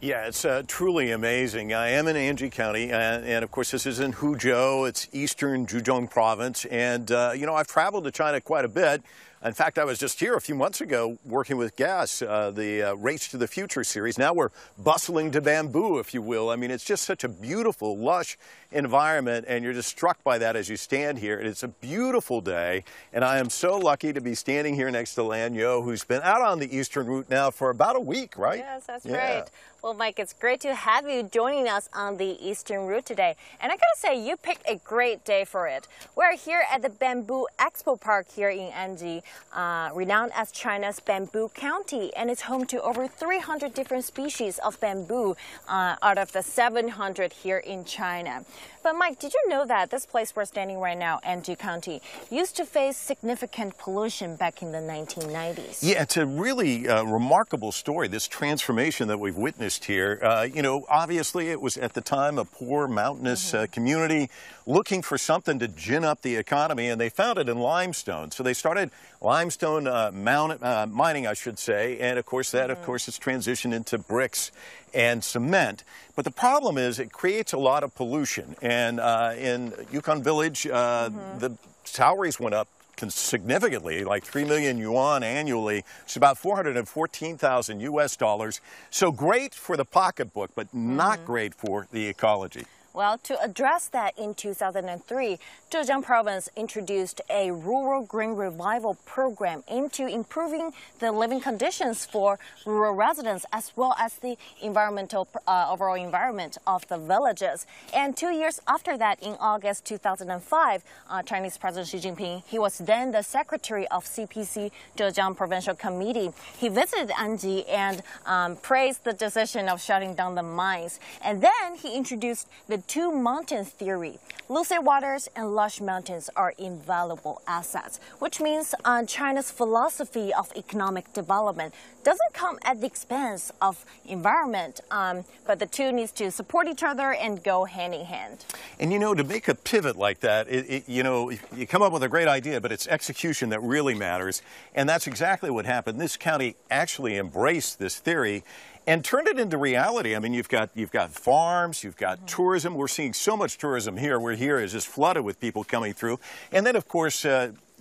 Yeah, it's truly amazing. I am in Anji County, and of course, this is in Huzhou. It's eastern Zhejiang province. And, I've traveled to China quite a bit. In fact, I was just here a few months ago working with GAS, the Race to the Future series. Now we're bustling to bamboo, if you will. I mean, it's just such a beautiful, lush environment, and you're just struck by that as you stand here. It's a beautiful day, and I am so lucky to be standing here next to Lanyou, who's been out on the eastern route now for about a week, right? Yes, that's right. Well, Mike, it's great to have you joining us on the Eastern Route today. And I gotta say, you picked a great day for it. We're here at the Bamboo Expo Park here in Anji, renowned as China's Bamboo County, and it's home to over 300 different species of bamboo out of the 700 here in China. But Mike, did you know that this place we're standing right now, Anji County, used to face significant pollution back in the 1990s? Yeah, it's a really remarkable story, this transformation that we've witnessed here. Obviously it was at the time a poor mountainous community looking for something to gin up the economy, and they found it in limestone. So they started limestone mining, I should say, and of course that, of course, has transitioned into bricks and cement. But the problem is it creates a lot of pollution. And in Yukon Village, the salaries went up significantly, like 3 million yuan annually. It's about 414,000 US dollars. So great for the pocketbook, but not great for the ecology. Well, to address that, in 2003, Zhejiang province introduced a rural green revival program aimed to improving the living conditions for rural residents as well as the overall environment of the villages. And 2 years after that, in August 2005, Chinese President Xi Jinping, he was then the secretary of CPC Zhejiang Provincial Committee. He visited Anji and praised the decision of shutting down the mines. And then he introduced the two mountains theory. Lucid waters and lush mountains are invaluable assets, which means China's philosophy of economic development doesn't come at the expense of environment, but the two needs to support each other and go hand in hand. And to make a pivot like that, you come up with a great idea, but it's execution that really matters. And that's exactly what happened. This county actually embraced this theory and turned it into reality. I mean, you've got farms, you've got tourism. We're seeing so much tourism here. We're here is just flooded with people coming through. And then, of course,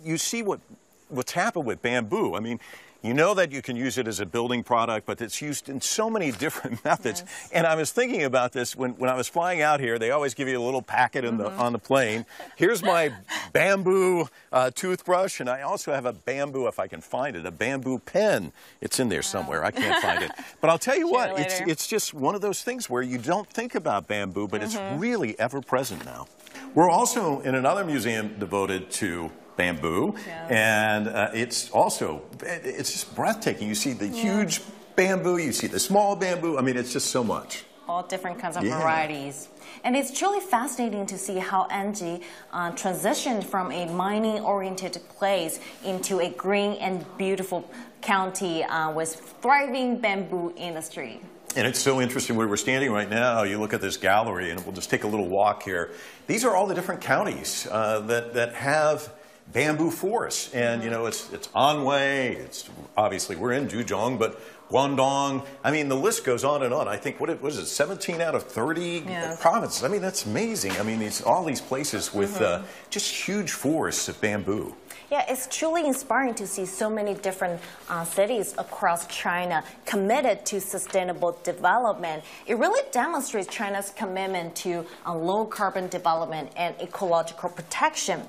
you see what's happened with bamboo. I mean, you know that you can use it as a building product, but it's used in so many different methods. Yes. And I was thinking about this when I was flying out here. They always give you a little packet on the plane. Here's my bamboo toothbrush, and I also have a bamboo, if I can find it, a bamboo pen. It's in there somewhere. I can't find it. But I'll tell you what, it's just one of those things where you don't think about bamboo, but it's really ever present now. We're also in another museum devoted to bamboo, and it's just breathtaking. You see the huge bamboo, you see the small bamboo. I mean, it's just so much. All different kinds of varieties. And it's truly fascinating to see how Anji transitioned from a mining-oriented place into a green and beautiful county with thriving bamboo industry. And it's so interesting where we're standing right now. You look at this gallery, and we'll just take a little walk here. These are all the different counties that have bamboo forests, and it's Anhui, it's obviously we're in Zhejiang, but Guangdong, I mean the list goes on and on. I think what is it, 17 out of 30 provinces. I mean, that's amazing. I mean, all these places with just huge forests of bamboo. Yeah, it's truly inspiring to see so many different cities across China committed to sustainable development. It really demonstrates China's commitment to low carbon development and ecological protection.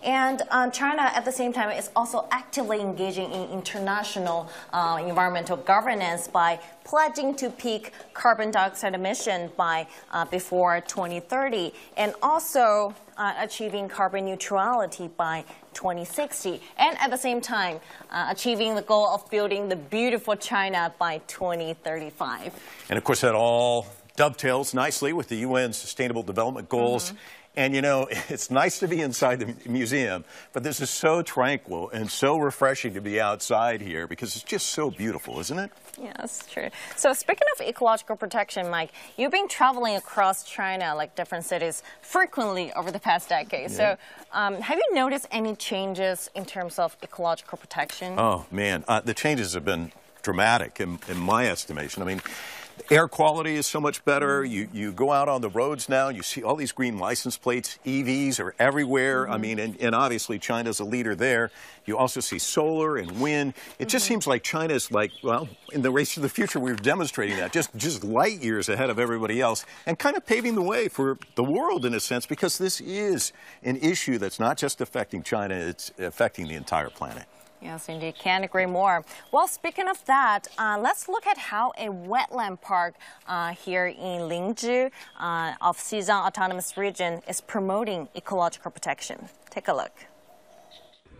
And China, at the same time, is also actively engaging in international environmental governance by pledging to peak carbon dioxide emission by before 2030, and also achieving carbon neutrality by 2060, and at the same time achieving the goal of building the beautiful China by 2035. And of course that all dovetails nicely with the UN Sustainable Development Goals. And it's nice to be inside the museum, but this is so tranquil and so refreshing to be outside here because it's just so beautiful, isn't it? Yes, true. So speaking of ecological protection, Mike, you've been traveling across China, like different cities, frequently over the past decade. So have you noticed any changes in terms of ecological protection? Oh, man, the changes have been dramatic in my estimation. I mean, Air quality is so much better. You go out on the roads now, you see all these green license plates. EVs are everywhere. I mean, and obviously China's a leader there. You also see solar and wind. It just seems like China's like, well, in the race to the future, we're demonstrating that, just light years ahead of everybody else and kind of paving the way for the world in a sense, because this is an issue that's not just affecting China, it's affecting the entire planet. Yes, indeed. Can't agree more. Well, speaking of that, let's look at how a wetland park here in Lanyou of Zhejiang Autonomous Region is promoting ecological protection. Take a look.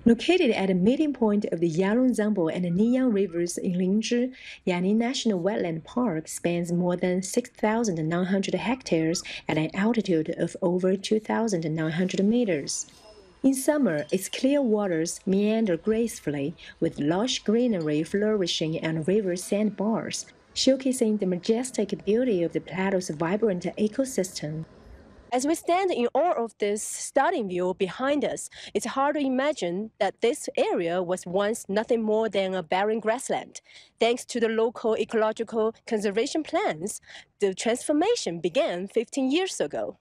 Located at the meeting point of the Yalong and the Niyang rivers in Lanyou, Yani National Wetland Park spans more than 6,900 hectares at an altitude of over 2,900 meters. In summer, its clear waters meander gracefully, with lush greenery flourishing on river sandbars, showcasing the majestic beauty of the plateau's vibrant ecosystem. As we stand in awe of this stunning view behind us, it's hard to imagine that this area was once nothing more than a barren grassland. Thanks to the local ecological conservation plans, the transformation began 15 years ago.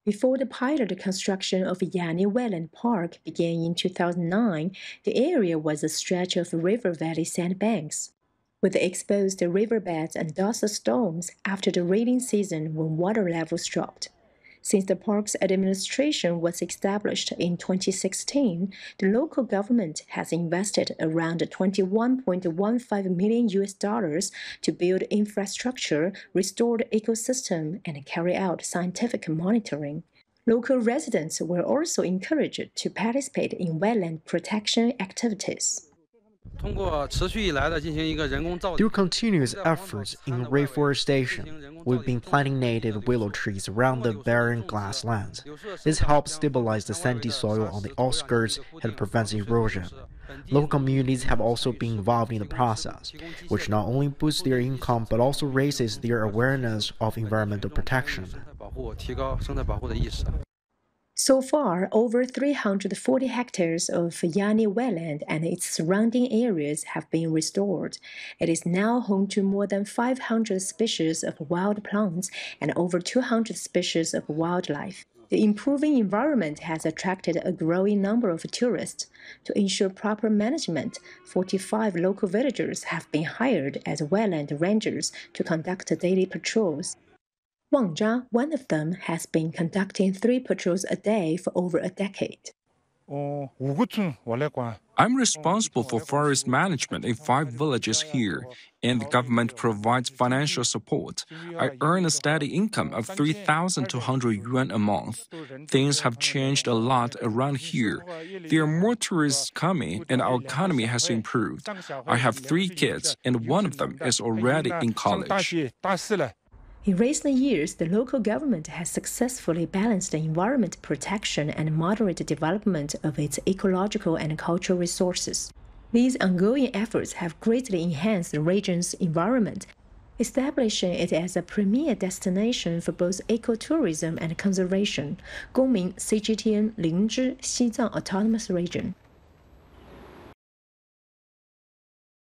Before the pilot construction of Yani Wetland Park began in 2009, the area was a stretch of river valley sandbanks, with exposed riverbeds and dust storms after the rainy season when water levels dropped. Since the park's administration was established in 2016, the local government has invested around $21.15 million to build infrastructure, restore the ecosystem, and carry out scientific monitoring. Local residents were also encouraged to participate in wetland protection activities. Through continuous efforts in reforestation, we've been planting native willow trees around the barren grasslands. This helps stabilize the sandy soil on the outskirts and prevents erosion. Local communities have also been involved in the process, which not only boosts their income but also raises their awareness of environmental protection. So far, over 340 hectares of Yani wetland and its surrounding areas have been restored. It is now home to more than 500 species of wild plants and over 200 species of wildlife. The improving environment has attracted a growing number of tourists. To ensure proper management, 45 local villagers have been hired as wetland rangers to conduct daily patrols. Wang Zha, one of them, has been conducting 3 patrols a day for over a decade. I'm responsible for forest management in 5 villages here, and the government provides financial support. I earn a steady income of 3,200 yuan a month. Things have changed a lot around here. There are more tourists coming, and our economy has improved. I have 3 kids, and one of them is already in college. In recent years, the local government has successfully balanced the environment protection and moderate development of its ecological and cultural resources. These ongoing efforts have greatly enhanced the region's environment, establishing it as a premier destination for both ecotourism and conservation. Gongming, CGTN, Lanyou, Xizang Autonomous Region.